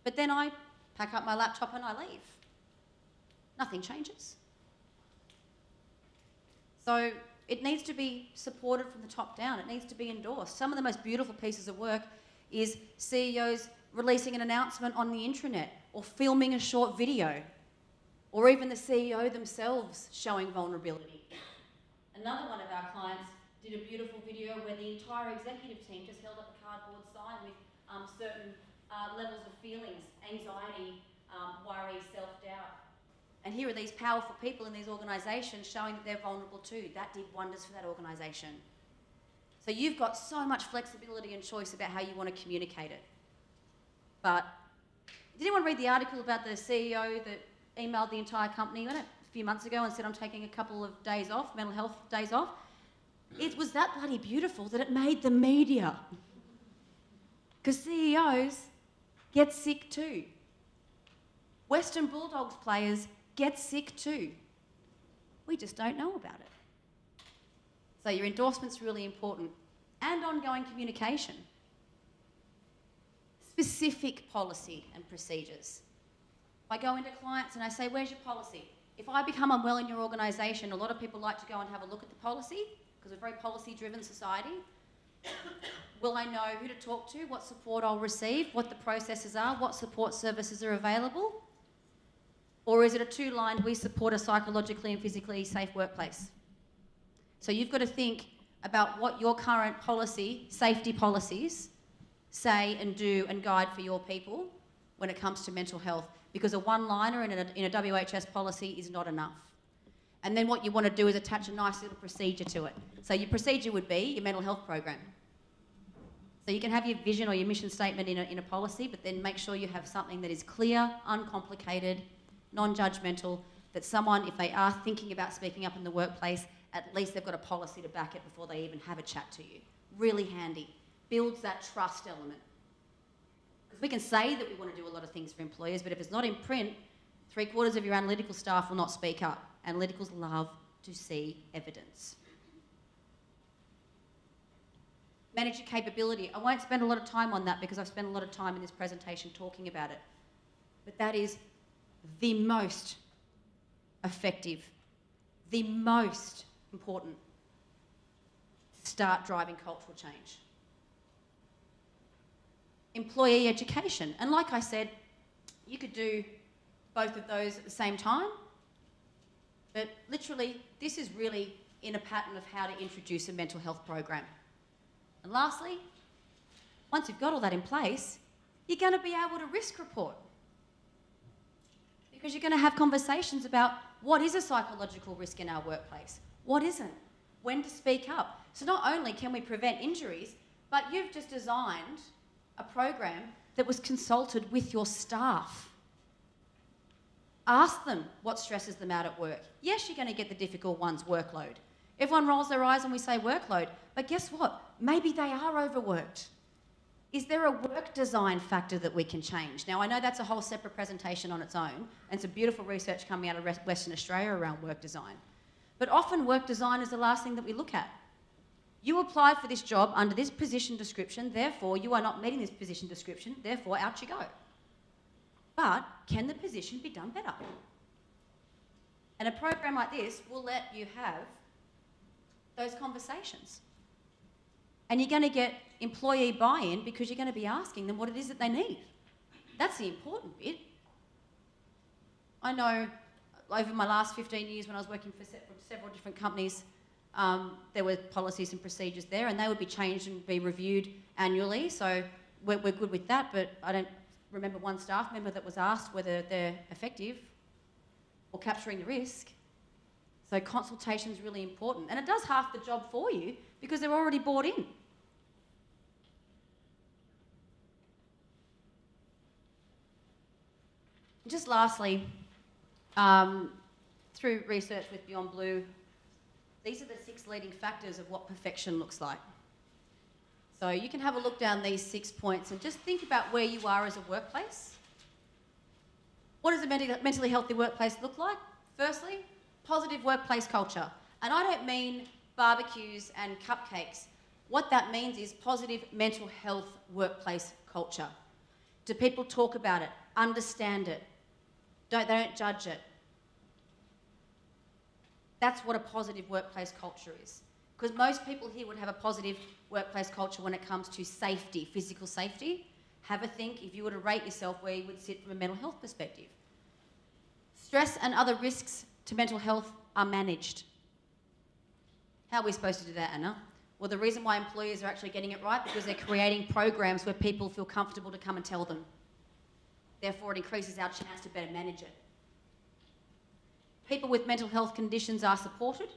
But then I pack up my laptop and I leave. Nothing changes. So it needs to be supported from the top down. It needs to be endorsed. Some of the most beautiful pieces of work is CEOs releasing an announcement on the intranet or filming a short video, or even the CEO themselves showing vulnerability. Another one of our clients did a beautiful video where the entire executive team just held up a cardboard sign with certain levels of feelings, anxiety, worry, self-doubt. And here are these powerful people in these organisations showing that they're vulnerable too. That did wonders for that organisation. So you've got so much flexibility and choice about how you want to communicate it. But did anyone read the article about the CEO that emailed the entire company a few months ago and said, I'm taking a couple of days off, mental health days off? It was that bloody beautiful that it made the media. Because CEOs get sick too. Western Bulldogs players get sick too. We just don't know about it. So your endorsement's really important. And ongoing communication. Specific policy and procedures. If I go into clients and I say, where's your policy? If I become unwell in your organisation, a lot of people like to go and have a look at the policy, because we're a very policy-driven society. Will I know who to talk to, what support I'll receive, what the processes are, what support services are available? Or is it a 2-line, we support a psychologically and physically safe workplace? So you've got to think about what your current policy, safety policies, say and do and guide for your people when it comes to mental health, because a 1-liner in a WHS policy is not enough. And then what you want to do is attach a nice little procedure to it. So your procedure would be your mental health program. So you can have your vision or your mission statement in a policy, but then make sure you have something that is clear, uncomplicated, non-judgmental, that someone, if they are thinking about speaking up in the workplace, at least they've got a policy to back it before they even have a chat to you. Really handy. Builds that trust element. Because we can say that we want to do a lot of things for employers, but if it's not in print, 3/4 of your analytical staff will not speak up. Analyticals love to see evidence. Manage your capability. I won't spend a lot of time on that because I've spent a lot of time in this presentation talking about it. But that is the most effective, the most important to start driving cultural change. Employee education. And like I said, you could do both of those at the same time. But literally, this is really in a pattern of how to introduce a mental health program. And lastly, once you've got all that in place, you're going to be able to risk report. Because you're going to have conversations about what is a psychological risk in our workplace, what isn't, when to speak up. So not only can we prevent injuries, but you've just designed a program that was consulted with your staff. Ask them what stresses them out at work. Yes, you're going to get the difficult ones, workload. Everyone rolls their eyes when we say workload, but guess what? Maybe they are overworked. Is there a work design factor that we can change? Now, I know that's a whole separate presentation on its own, and some beautiful research coming out of Western Australia around work design. But often work design is the last thing that we look at. You applied for this job under this position description, therefore you are not meeting this position description, therefore out you go. But can the position be done better? And a program like this will let you have those conversations. And you're going to get employee buy-in because you're going to be asking them what it is that they need. That's the important bit. I know over my last 15 years when I was working for several different companies, there were policies and procedures there, and they would be changed and be reviewed annually. So we're good with that, but I don't remember one staff member that was asked whether they're effective or capturing the risk. So consultation is really important, and it does half the job for you because they're already bought in. Just lastly, through research with Beyond Blue, these are the 6 leading factors of what perfection looks like. So you can have a look down these 6 points and just think about where you are as a workplace. What does a mentally healthy workplace look like? Firstly, positive workplace culture. And I don't mean barbecues and cupcakes. What that means is positive mental health workplace culture. Do people talk about it, understand it? They don't judge it. That's what a positive workplace culture is. Because most people here would have a positive workplace culture when it comes to safety, physical safety. Have a think if you were to rate yourself where you would sit from a mental health perspective. Stress and other risks to mental health are managed. How are we supposed to do that, Anna? Well, the reason why employers are actually getting it right because they're creating programs where people feel comfortable to come and tell them. Therefore, it increases our chance to better manage it. People with mental health conditions are supported.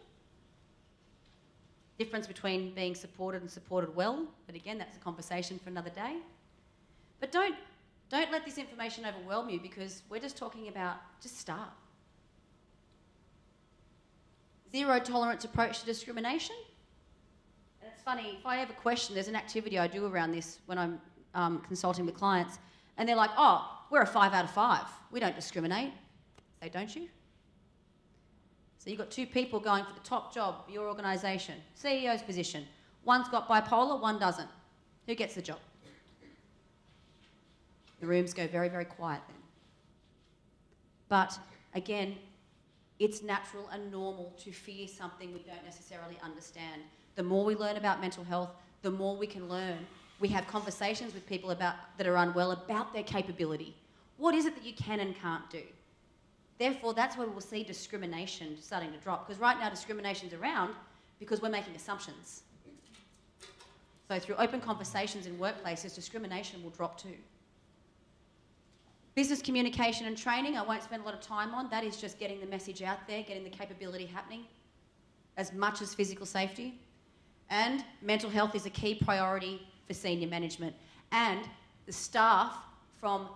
Difference between being supported and supported well, but again, that's a conversation for another day. But don't let this information overwhelm you because we're just talking about just start. Zero tolerance approach to discrimination. And it's funny, if I have a question, there's an activity I do around this when I'm consulting with clients, and they're like, oh, we're a 5 out of 5. We don't discriminate. Say, don't you? So you've got 2 people going for the top job, your organisation, CEO's position. One's got bipolar, one doesn't. Who gets the job? The rooms go very, very quiet then. But again, it's natural and normal to fear something we don't necessarily understand. The more we learn about mental health, the more we can learn. We have conversations with people that are unwell about their capability. What is it that you can and can't do? Therefore, that's where we'll see discrimination starting to drop. Because right now, discrimination's around because we're making assumptions. So through open conversations in workplaces, discrimination will drop too. Business communication and training, I won't spend a lot of time on. That is just getting the message out there, getting the capability happening, as much as physical safety. And mental health is a key priority for senior management. And the staff from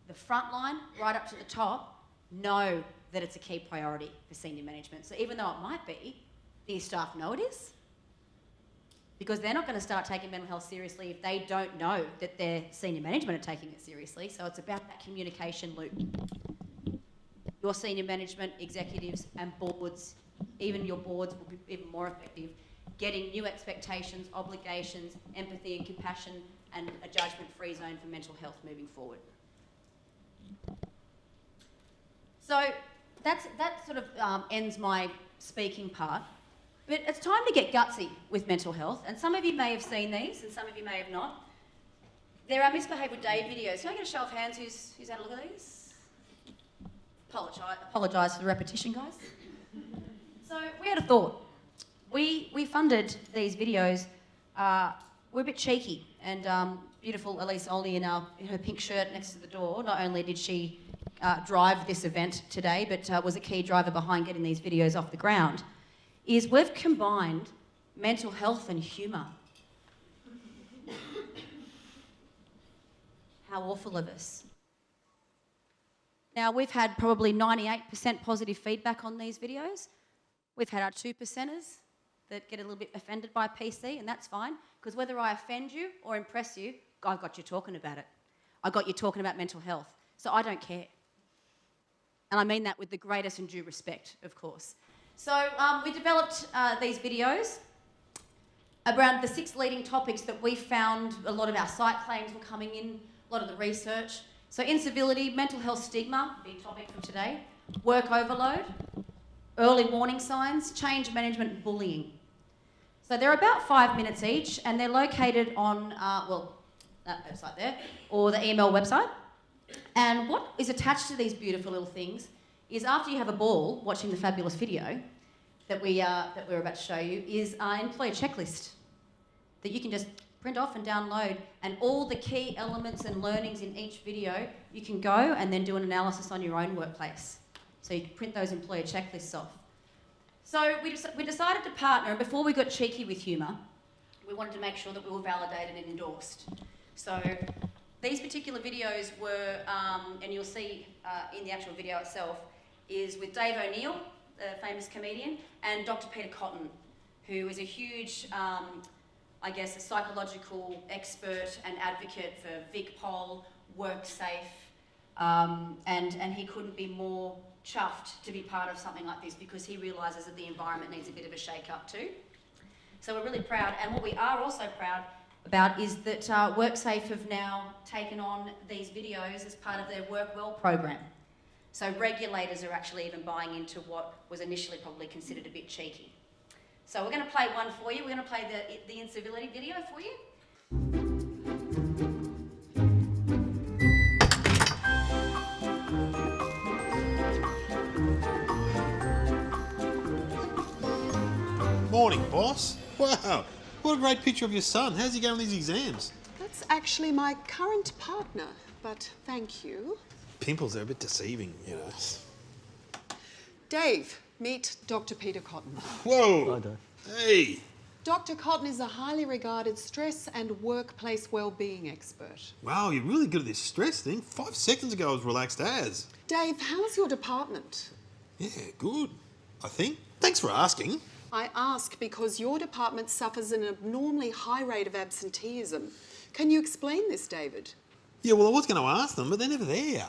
the front line right up to the top know that it's a key priority for senior management. So even though it might be, the staff know it is. Because they're not going to start taking mental health seriously if they don't know that their senior management are taking it seriously. So it's about that communication loop. Your senior management, executives and boards, even your boards will be even more effective, getting new expectations, obligations, empathy and compassion and a judgment-free zone for mental health moving forward. So that sort of ends my speaking part. But it's time to get gutsy with mental health. And some of you may have seen these and some of you may have not. There are Misbehave with Dave videos. Can I get a show of hands who's had a look at these? Apologise for the repetition, guys. So we had a thought. We funded these videos. We're a bit cheeky, and beautiful Elise Olney in her pink shirt next to the door. Not only did she drive this event today, but was a key driver behind getting these videos off the ground, is we've combined mental health and humour. How awful of us. Now, we've had probably 98% positive feedback on these videos. We've had our 2%ers that get a little bit offended by PC, and that's fine, because whether I offend you or impress you, I got you talking about it. I got you talking about mental health, so I don't care. And I mean that with the greatest and due respect, of course. So we developed these videos around the 6 leading topics that we found a lot of our site claims were coming in, a lot of the research. So incivility, mental health stigma, big topic from today, work overload, early warning signs, change management and bullying. So they're about 5 minutes each, and they're located on, that website there, or the EML website. And what is attached to these beautiful little things is after you have a ball watching the fabulous video that we're about to show you, is an employee checklist that you can just print off and download, and all the key elements and learnings in each video, you can go and then do an analysis on your own workplace. So you can print those employer checklists off. So we decided to partner, and before we got cheeky with humour, we wanted to make sure that we were validated and endorsed. So these particular videos were, and you'll see in the actual video itself, is with Dave O'Neill, the famous comedian, and Dr. Peter Cotton, who is a huge, I guess, a psychological expert and advocate for VicPol, WorkSafe, and he couldn't be more chuffed to be part of something like this because he realises that the environment needs a bit of a shake-up too. So we're really proud, and what we are also proud about is that WorkSafe have now taken on these videos as part of their Work Well program. So regulators are actually even buying into what was initially probably considered a bit cheeky. So we're going to play one for you. We're going to play the incivility video for you. Morning, boss. Wow, what a great picture of your son. How's he going with his exams? That's actually my current partner, but thank you. Pimples are a bit deceiving, you know. Dave, meet Dr. Peter Cotton. Whoa. Hi, Dave. Hey. Dr. Cotton is a highly regarded stress and workplace wellbeing expert. Wow, you're really good at this stress thing. 5 seconds ago I was relaxed as. Dave, how's your department? Yeah, good, I think. Thanks for asking. I ask because your department suffers an abnormally high rate of absenteeism. Can you explain this, David? Yeah, well, I was going to ask them, but they're never there.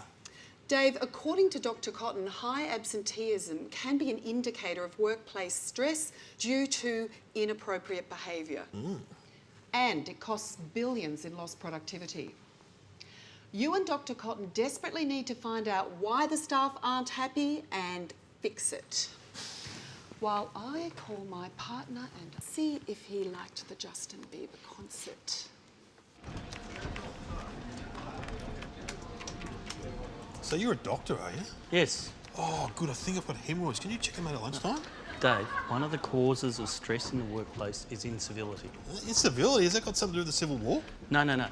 Dave, according to Dr. Cotton, high absenteeism can be an indicator of workplace stress due to inappropriate behaviour. And it costs billions in lost productivity. You and Dr. Cotton desperately need to find out why the staff aren't happy and fix it. While I call my partner and see if he liked the Justin Bieber concert. So you're a doctor, are you? Yes, Oh, good. I think I've got hemorrhoids. Can you check them out at lunchtime? Dave, one of the causes of stress in the workplace is incivility. Incivility? Has that got something to do with the Civil War? No.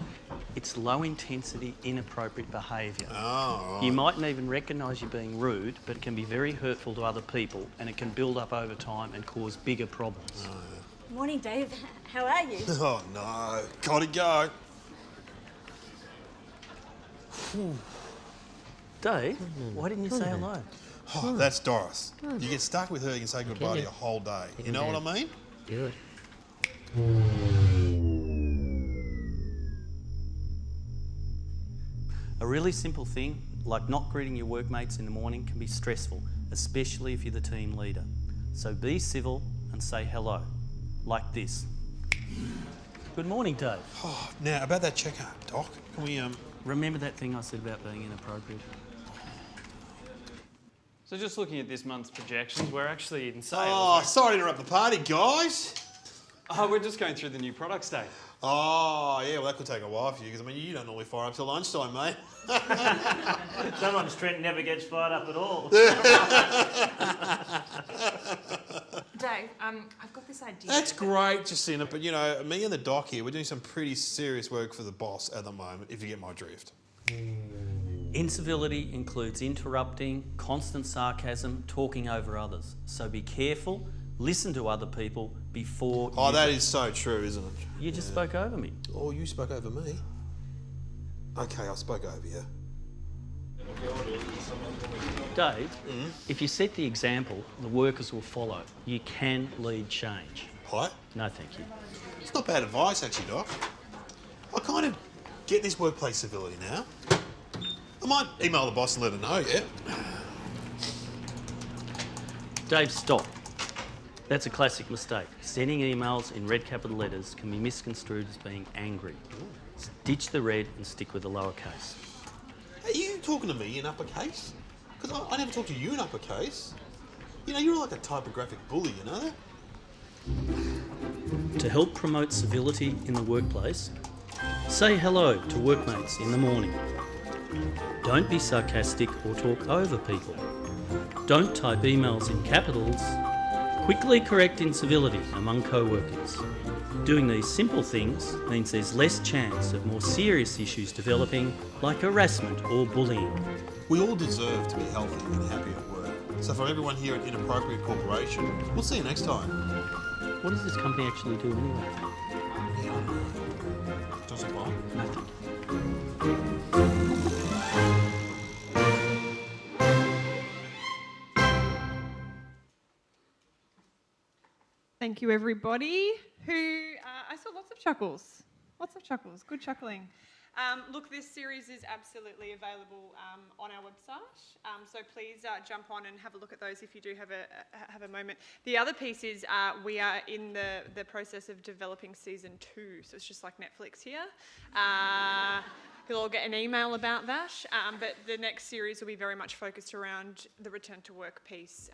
It's low intensity, inappropriate behaviour. Oh, right. You mightn't even recognise you're being rude, but it can be very hurtful to other people and it can build up over time and cause bigger problems. Morning, Dave. How are you? Oh, no. Gotta go. Dave, why didn't you say hello? Oh, that's Doris. You get stuck with her, you can say goodbye to your whole day. You know what I mean? Do it. A really simple thing, like not greeting your workmates in the morning, can be stressful, especially if you're the team leader. So be civil and say hello, like this. Good morning, Dave. Oh, now, about that checkup, Doc, can we, Remember that thing I said about being inappropriate? So just looking at this month's projections, we're actually in sales. Oh, sorry to interrupt the party, guys. Oh, we're just going through the new products day. Oh, yeah, well, that could take a while for you, because, I mean, you don't normally fire up till lunchtime, mate. Sometimes Trent never gets fired up at all. Dave, I've got this idea. That's great, Jacinta, but, you know, me and the doc here, we're doing some pretty serious work for the boss at the moment, if you get my drift. Incivility includes interrupting, constant sarcasm, talking over others. So be careful, listen to other people before Oh, that is so true, isn't it? You just spoke over me. Oh, you spoke over me? Okay, I spoke over you. Dave, if you set the example, the workers will follow. You can lead change. Hi? No, thank you. It's not bad advice, actually, Doc. I kind of get this workplace civility now. I might email the boss and let her know, yeah? Dave, stop. That's a classic mistake. Sending emails in red capital letters can be misconstrued as being angry. Ditch the red and stick with the lowercase. Are you talking to me in uppercase? Because I never talk to you in uppercase. You know, you're like a typographic bully, you know that? To help promote civility in the workplace, say hello to workmates in the morning. Don't be sarcastic or talk over people. Don't type emails in capitals. Quickly correct incivility among co-workers. Doing these simple things means there's less chance of more serious issues developing, like harassment or bullying. We all deserve to be healthy and happy at work. So from everyone here at Inappropriate Corporation, we'll see you next time. What does this company actually do anyway? Doesn't bite. Nothing. Thank you, everybody. I saw lots of chuckles. Lots of chuckles. Good chuckling. Look, this series is absolutely available on our website, so please jump on and have a look at those if you do have a moment. The other piece is we are in the process of developing season 2, so it's just like Netflix here. You'll all get an email about that, but the next series will be very much focused around the return to work piece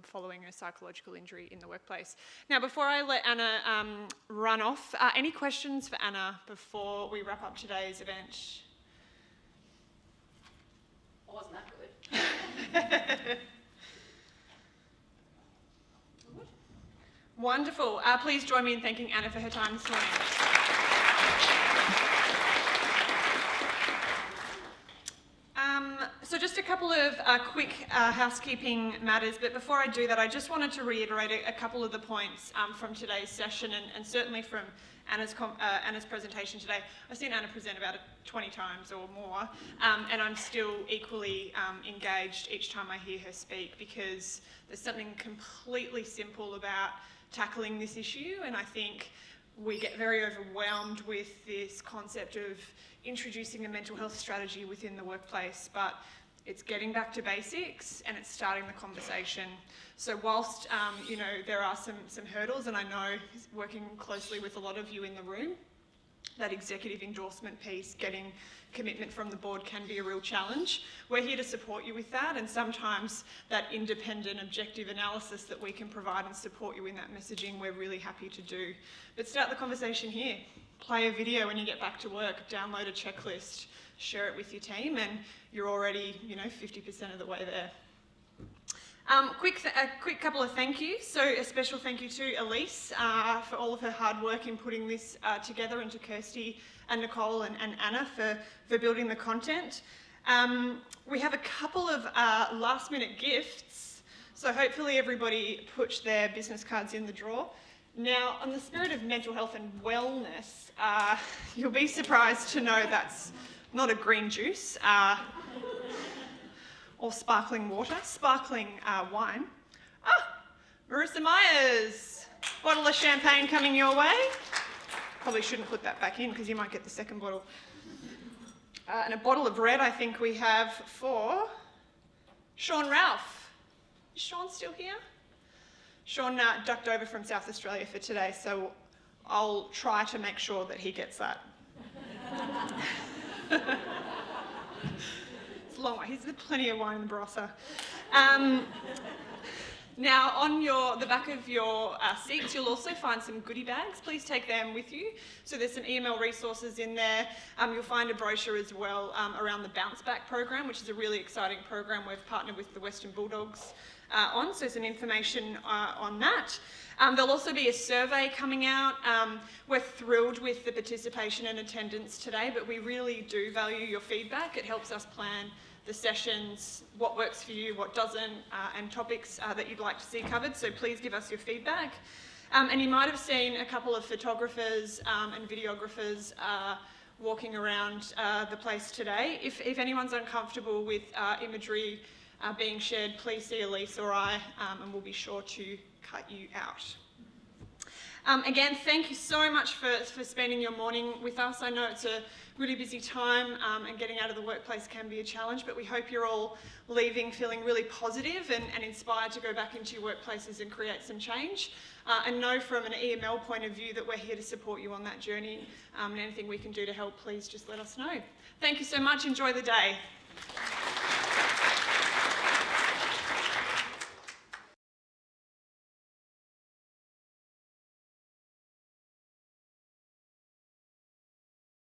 following a psychological injury in the workplace. Now, before I let Anna run off, any questions for Anna before we wrap up today's event? Wasn't that good? Wonderful. Please join me in thanking Anna for her time this morning. So just a couple of quick housekeeping matters, but before I do that, I just wanted to reiterate a couple of the points from today's session and certainly from Anna's presentation today. I've seen Anna present about 20 times or more, and I'm still equally engaged each time I hear her speak, because there's something completely simple about tackling this issue, and I think we get very overwhelmed with this concept of introducing a mental health strategy within the workplace, but it's getting back to basics and it's starting the conversation. So whilst there are some hurdles, and I know working closely with a lot of you in the room, that executive endorsement piece, getting commitment from the board can be a real challenge. We're here to support you with that, and sometimes that independent objective analysis that we can provide and support you in that messaging, we're really happy to do. But start the conversation here. Play a video when you get back to work, download a checklist, share it with your team, and you're already 50% of the way there. Quick couple of thank yous. So a special thank you to Elise for all of her hard work in putting this together, and to Kirsty and Nicole and Anna for building the content. We have a couple of last minute gifts, so hopefully everybody put their business cards in the drawer. Now, on the spirit of mental health and wellness, you'll be surprised to know that's not a green juice or sparkling water, sparkling wine. Marissa Myers, bottle of champagne coming your way. Probably shouldn't put that back in because you might get the second bottle. And a bottle of red I think we have for Sean Ralph. Is Sean still here? Sean ducked over from South Australia for today, so I'll try to make sure that he gets that. It's a long way. He's got plenty of wine in the Barossa. Now, on the back of your seats, you'll also find some goodie bags. Please take them with you. So there's some EML resources in there. You'll find a brochure as well around the Bounce Back program, which is a really exciting program we've partnered with the Western Bulldogs on, so some information on that. There'll also be a survey coming out. We're thrilled with the participation and attendance today, but we really do value your feedback. It helps us plan the sessions, what works for you, what doesn't, and topics that you'd like to see covered, so please give us your feedback. And you might have seen a couple of photographers and videographers walking around the place today. If anyone's uncomfortable with imagery being shared, please see Elise or I, and we'll be sure to cut you out. Again, thank you so much for spending your morning with us. I know it's a really busy time and getting out of the workplace can be a challenge, but we hope you're all leaving feeling really positive and inspired to go back into your workplaces and create some change. And know from an EML point of view that we're here to support you on that journey, and anything we can do to help, please just let us know. Thank you so much. Enjoy the day.